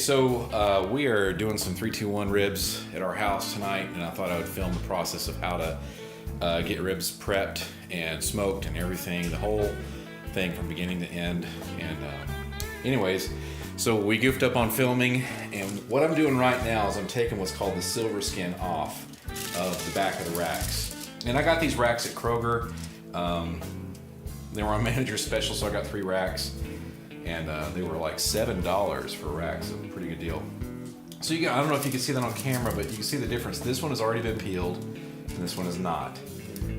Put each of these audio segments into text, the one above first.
So we are doing some 3-2-1 ribs at our house tonight, and I thought I would film the process of how to get ribs prepped and smoked and everything, the whole thing from beginning to end. And anyways, so we goofed up on filming, and what I'm doing right now is I'm taking what's called the silver skin off of the back of the racks. And I got these racks at Kroger. They were on manager special, so I got 3 racks. And they were like $7 for racks, so a pretty good deal. So I don't know if you can see that on camera, but you can see the difference. This one has already been peeled, and this one is not.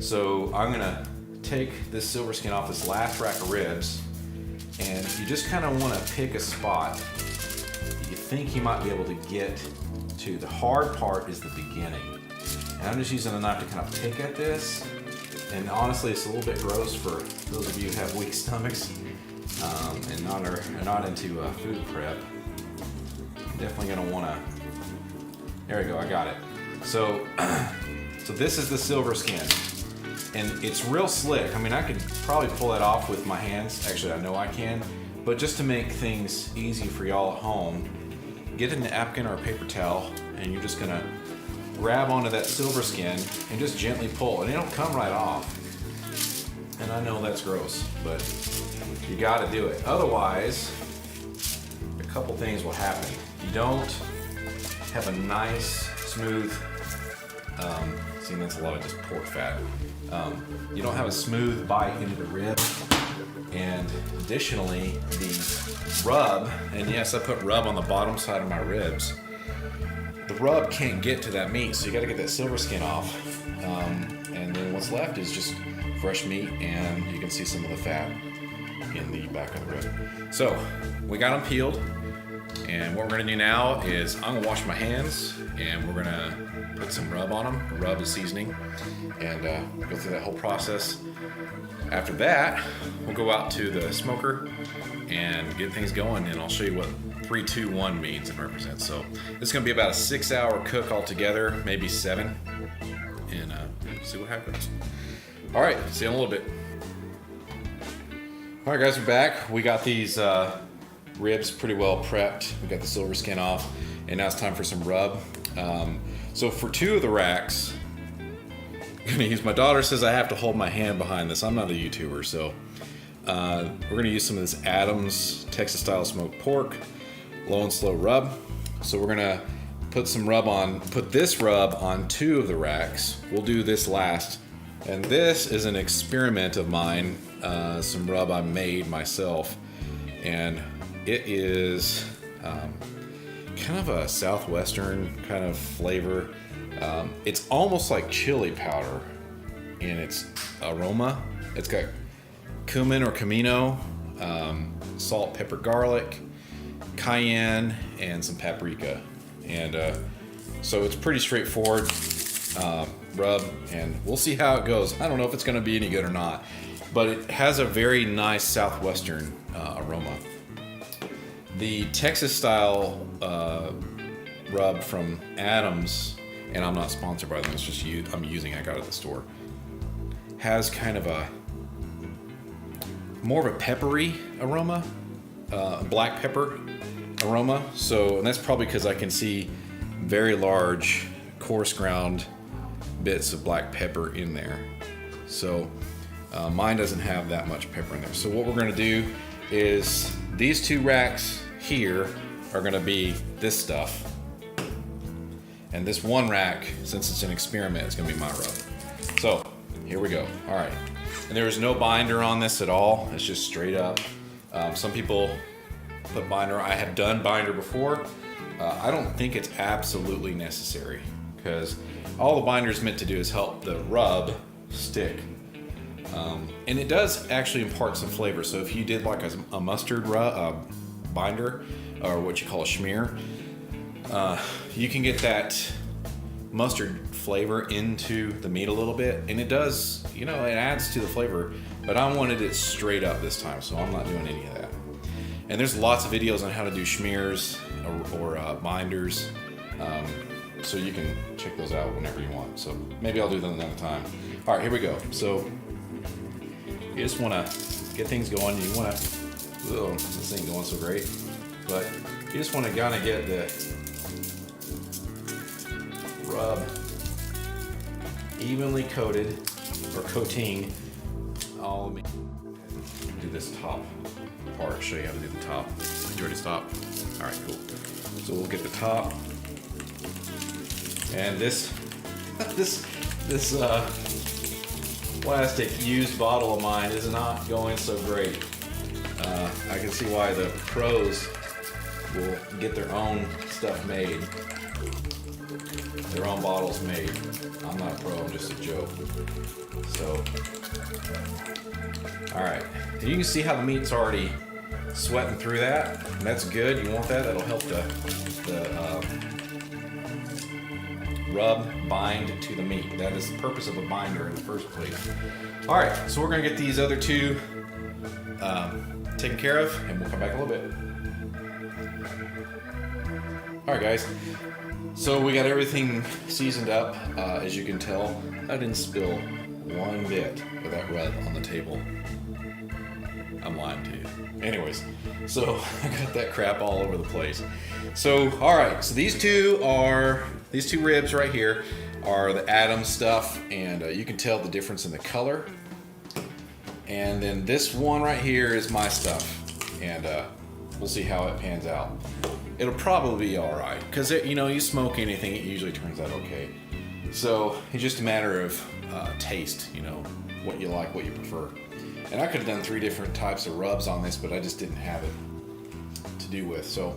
So I'm gonna take this silver skin off this last rack of ribs, and you just kind of want to pick a spot that you think you might be able to get to. The hard part is the beginning. And I'm just using a knife to kind of pick at this. And honestly, it's a little bit gross for those of you who have weak stomachs. And are not into food prep. Definitely gonna wanna. There we go, I got it. So, so this is the silver skin, and it's real slick. I mean, I could probably pull that off with my hands. Actually, I know I can. But just to make things easy for y'all at home, get a napkin or a paper towel, and you're just gonna grab onto that silver skin and just gently pull, and it'll come right off. And I know that's gross, but you got to do it. Otherwise, a couple things will happen. You don't have a nice, smooth, see, that's a lot of just pork fat. You don't have a smooth bite into the rib. And additionally, the rub, and yes, I put rub on the bottom side of my ribs. The rub can't get to that meat, so you got to get that silver skin off. And then what's left is just fresh meat, and you can see some of the fat in the back of the rib. So we got them peeled, and what we're gonna do now is I'm gonna wash my hands, and we're gonna put some rub on them. Rub is seasoning, and go through that whole process. After that, we'll go out to the smoker and get things going, and I'll show you what 3-2-1 means and represents. So this is gonna be about a 6-hour cook altogether, maybe 7, and see what happens. All right, see you in a little bit. All right, guys, we're back. We got these ribs pretty well prepped. We got the silver skin off, and now it's time for some rub. So for 2 of the racks, I'm gonna use, my daughter says I have to hold my hand behind this. I'm not a YouTuber, so we're gonna use some of this Adams Texas style smoked pork, low and slow rub. So we're gonna put this rub on 2 of the racks. We'll do this last. And this is an experiment of mine, some rub I made myself, and it is kind of a southwestern kind of flavor. It's almost like chili powder in its aroma. It's got cumin or comino, salt, pepper, garlic, cayenne, and some paprika. And so it's pretty straightforward rub, and we'll see how it goes. I don't know if it's going to be any good or not, but it has a very nice southwestern aroma. The Texas style rub from Adams, and I'm not sponsored by them, it's just I'm using it, I got it at the store, has kind of a more of a peppery aroma, black pepper aroma. So, and that's probably because I can see very large coarse ground bits of black pepper in there. So mine doesn't have that much pepper in there. So what we're gonna do is these 2 racks here are gonna be this stuff. And this 1 rack, since it's an experiment, is gonna be my rub. So here we go. All right. And there is no binder on this at all. It's just straight up. Some people put binder. I have done binder before. I don't think it's absolutely necessary, because all the binder is meant to do is help the rub stick. And it does actually impart some flavor. So if you did like a mustard binder, or what you call a schmear, you can get that mustard flavor into the meat a little bit, and it does, it adds to the flavor, but I wanted it straight up this time, so I'm not doing any of that. And there's lots of videos on how to do schmears or binders. So you can check those out whenever you want. So maybe I'll do them another time. All right, here we go. So you just want to get things going. You want to, this ain't going so great, but You just want to kind of get the rub evenly coated, or coating all of me. Do this top part, show you how to do the top. Did you already stop? All right, cool. So we'll get the top, and this plastic used bottle of mine is not going so great. I can see why the pros will get their own stuff made, their own bottles made. I'm not a pro, I'm just a joke. So, all right, you can see how the meat's already sweating through that. And that's good. You want that. That'll help the rub bind to the meat. That is the purpose of a binder in the first place. All right, so we're gonna get these other two taken care of, and we'll come back in a little bit. All right, guys. So we got everything seasoned up. As you can tell, I didn't spill one bit of that rub on the table. I'm lying to you. Anyways, so I got that crap all over the place. So, all right, so these two ribs right here are the Adams stuff, and you can tell the difference in the color. And then this one right here is my stuff, and we'll see how it pans out. It'll probably be all right, because you smoke anything, it usually turns out okay. So it's just a matter of taste, what you like, what you prefer. And I could have done 3 different types of rubs on this, but I just didn't have it to do with. So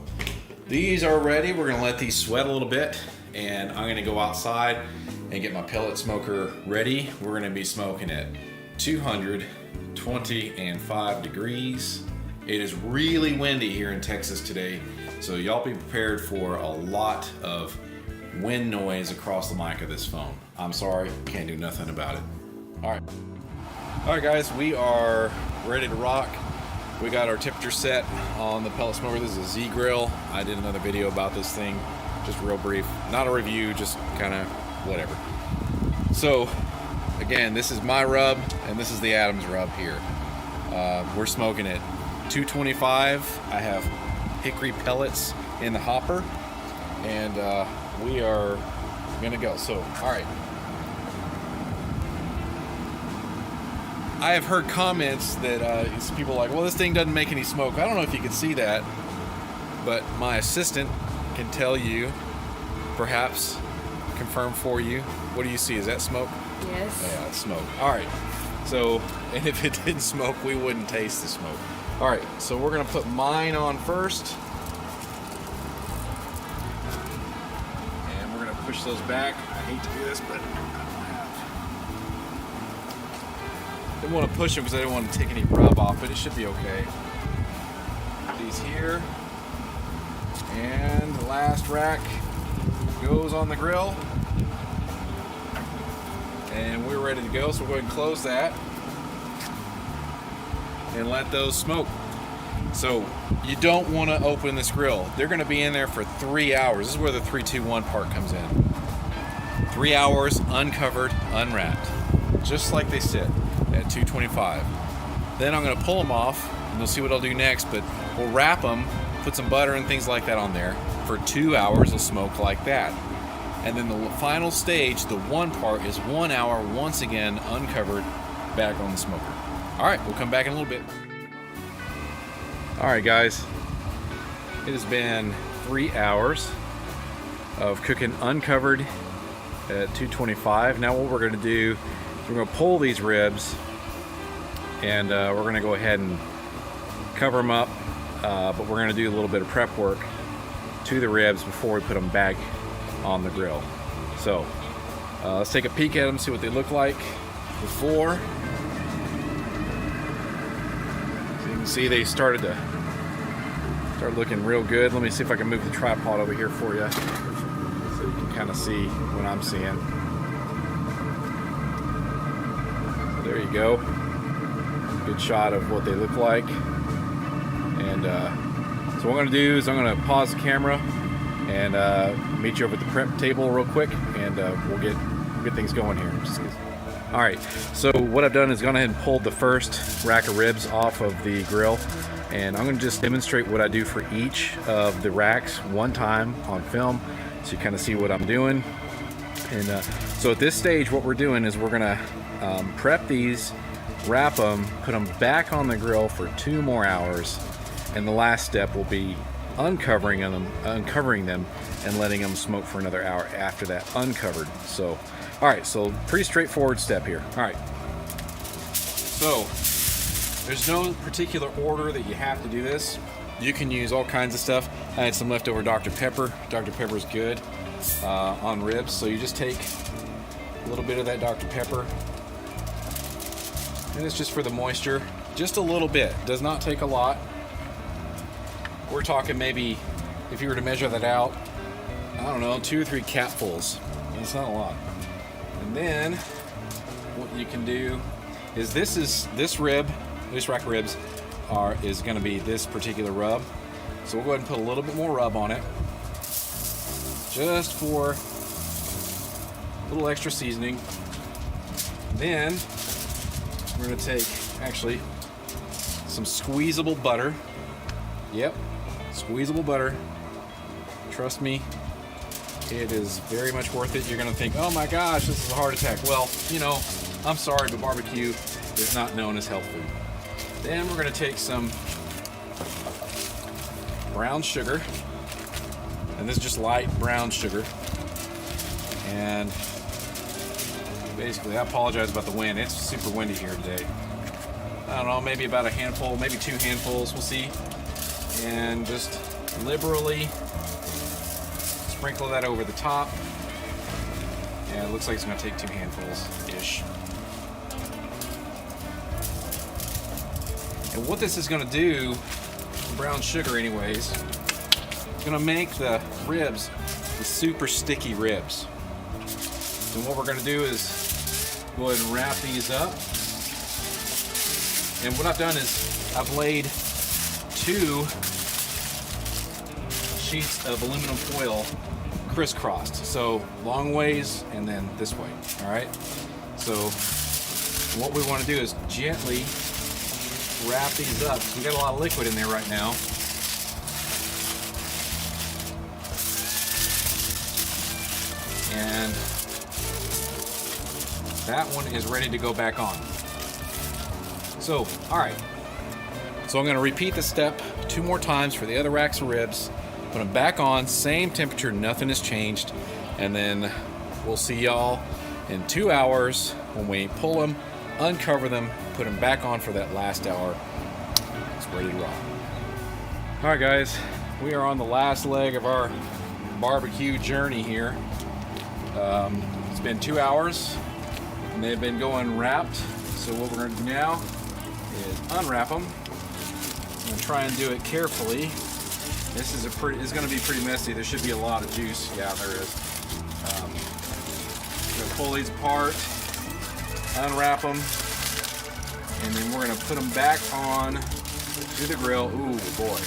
these are ready. We're gonna let these sweat a little bit, and I'm gonna go outside and get my pellet smoker ready. We're gonna be smoking at 225 degrees. It is really windy here in Texas today, so y'all be prepared for a lot of wind noise across the mic of this phone. I'm sorry, can't do nothing about it. All right, guys, we are ready to rock. We got our temperature set on the pellet smoker. This is a Z Grill. I did another video about this thing, just real brief. Not a review, just kind of whatever. So, again, this is my rub, and this is the Adams rub here. We're smoking at 225. I have hickory pellets in the hopper, and we are gonna go. So, all right. I have heard comments that people are like, well, this thing doesn't make any smoke. I don't know if you can see that, but my assistant can tell you, perhaps confirm for you. What do you see? Is that smoke? Yes. Yeah, it's smoke. All right. So, and if it didn't smoke, we wouldn't taste the smoke. All right. So we're gonna put mine on first, and we're gonna push those back. I hate to do this, but I didn't want to push them because I didn't want to take any rub off, but it should be okay. Put these here, and the last rack goes on the grill, and we're ready to go. So we'll go ahead and close that and let those smoke. So you don't want to open this grill. They're going to be in there for 3 hours. This is where the 3-2-1 part comes in. 3 hours uncovered, unwrapped, just like they sit at 225. Then I'm going to pull them off, and you'll see what I'll do next, but we'll wrap them, put some butter and things like that on there. For 2 hours, they'll smoke like that. And then the final stage, the one part, is 1 hour, once again, uncovered, back on the smoker. All right, we'll come back in a little bit. All right, guys. It has been 3 hours of cooking uncovered at 225. Now what we're going to do is we're going to pull these ribs, and we're going to go ahead and cover them up, but we're going to do a little bit of prep work to the ribs before we put them back on the grill. So let's take a peek at them, see what they look like before. So you can see they started looking real good. Let me see if I can move the tripod over here for you so you can kind of see what I'm seeing. There you go. Good shot of what they look like. And so what I'm going to do is I'm going to pause the camera and meet you over at the prep table real quick, and we'll get things going here. All right, so what I've done is gone ahead and pulled the first rack of ribs off of the grill. And I'm gonna just demonstrate what I do for each of the racks one time on film, so you kind of see what I'm doing. And so at this stage, what we're doing is we're gonna prep these, wrap them, put them back on the grill for 2 more hours, and the last step will be uncovering them and letting them smoke for another hour after that, uncovered. So, all right, so pretty straightforward step here. All right, so there's no particular order that you have to do this. You can use all kinds of stuff. I had some leftover Dr. Pepper. Dr. Pepper's good on ribs, so you just take a little bit of that Dr. Pepper, and it's just for the moisture, just a little bit. Does not take a lot. We're talking maybe, if you were to measure that out, I don't know, 2 or 3 capfuls. That's not a lot. And then what you can do is this rib, this rack of ribs is going to be this particular rub. So we'll go ahead and put a little bit more rub on it, just for a little extra seasoning. Then we're going to take actually some squeezable butter. Yep, squeezable butter. Trust me, it is very much worth it. You're gonna think, oh my gosh, this is a heart attack. Well, you know, I'm sorry, but barbecue is not known as health food. Then we're gonna take some brown sugar, and this is just light brown sugar. And basically, I apologize about the wind. It's super windy here today. I don't know, maybe about a handful, maybe 2 handfuls, we'll see. And just liberally sprinkle that over the top. And it looks like it's gonna take 2 handfuls-ish. And what this is gonna do, brown sugar anyways, it's gonna make the ribs the super sticky ribs. And what we're gonna do is go ahead and wrap these up. And what I've done is I've laid 2 sheets of aluminum foil crisscrossed, so long ways and then this way. All right, so what we want to do is gently wrap these up. We got a lot of liquid in there right now, and that one is ready to go back on. So, all right, so I'm going to repeat the step 2 more times for the other racks of ribs. Put them back on, same temperature, nothing has changed. And then we'll see y'all in 2 hours when we pull them, uncover them, put them back on for that last hour. It's ready to rock. All right, guys, we are on the last leg of our barbecue journey here. It's been 2 hours and they've been going wrapped. So what we're gonna do now is unwrap them. I'm gonna try and do it carefully. This is it's going to be pretty messy. There should be a lot of juice. Yeah, there is. I'm going to pull these apart, unwrap them, and then we're going to put them back on to the grill. Ooh, boy.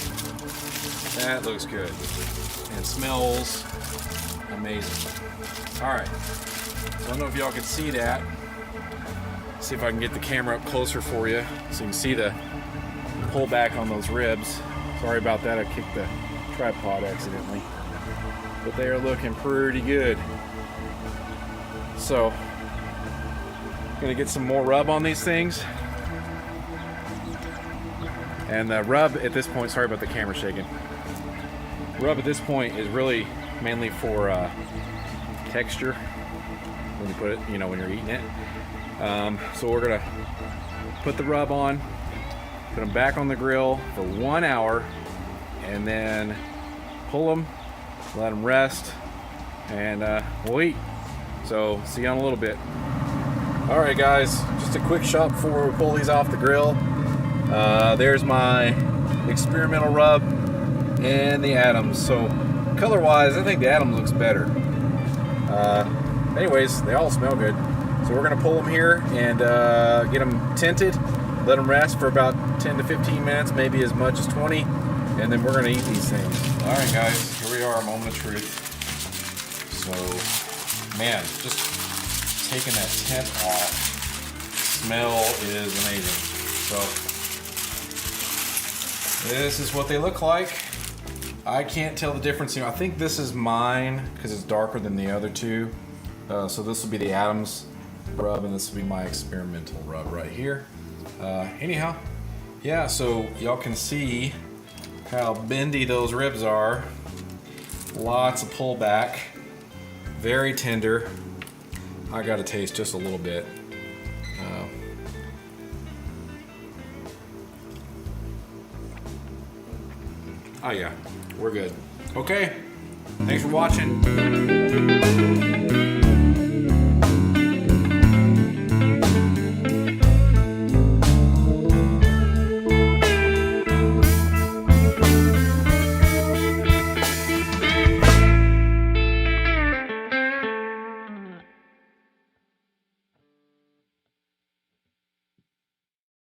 That looks good. And it smells amazing. All right. So I don't know if y'all can see that. See if I can get the camera up closer for you so you can see the pull back on those ribs. Sorry about that, I kicked the tripod accidentally. But they are looking pretty good. So, gonna get some more rub on these things. And the rub at this point, sorry about the camera shaking. Rub at this point is really mainly for texture when you put it, you know, when you're eating it. So we're gonna put the rub on, put them back on the grill for 1 hour, and then pull them, let them rest, and we'll eat. So see you in a little bit. All right, guys, just a quick shot before we pull these off the grill. There's my experimental rub and the Adams. So color-wise, I think the Adams looks better. Anyways, they all smell good. So we're gonna pull them here and get them tinted. Let them rest for about 10 to 15 minutes, maybe as much as 20, and then we're gonna eat these things. All right, guys, here we are, moment of truth. So, man, just taking that tent off, smell is amazing. So, This is what they look like. I can't tell the difference. I think this is mine because it's darker than the other two. So this will be the Adams rub, and this will be my experimental rub right here. Anyhow, yeah, so y'all can see how bendy those ribs are. Lots of pullback, very tender. I gotta taste just a little bit. Oh yeah, we're good. Okay, thanks for watching.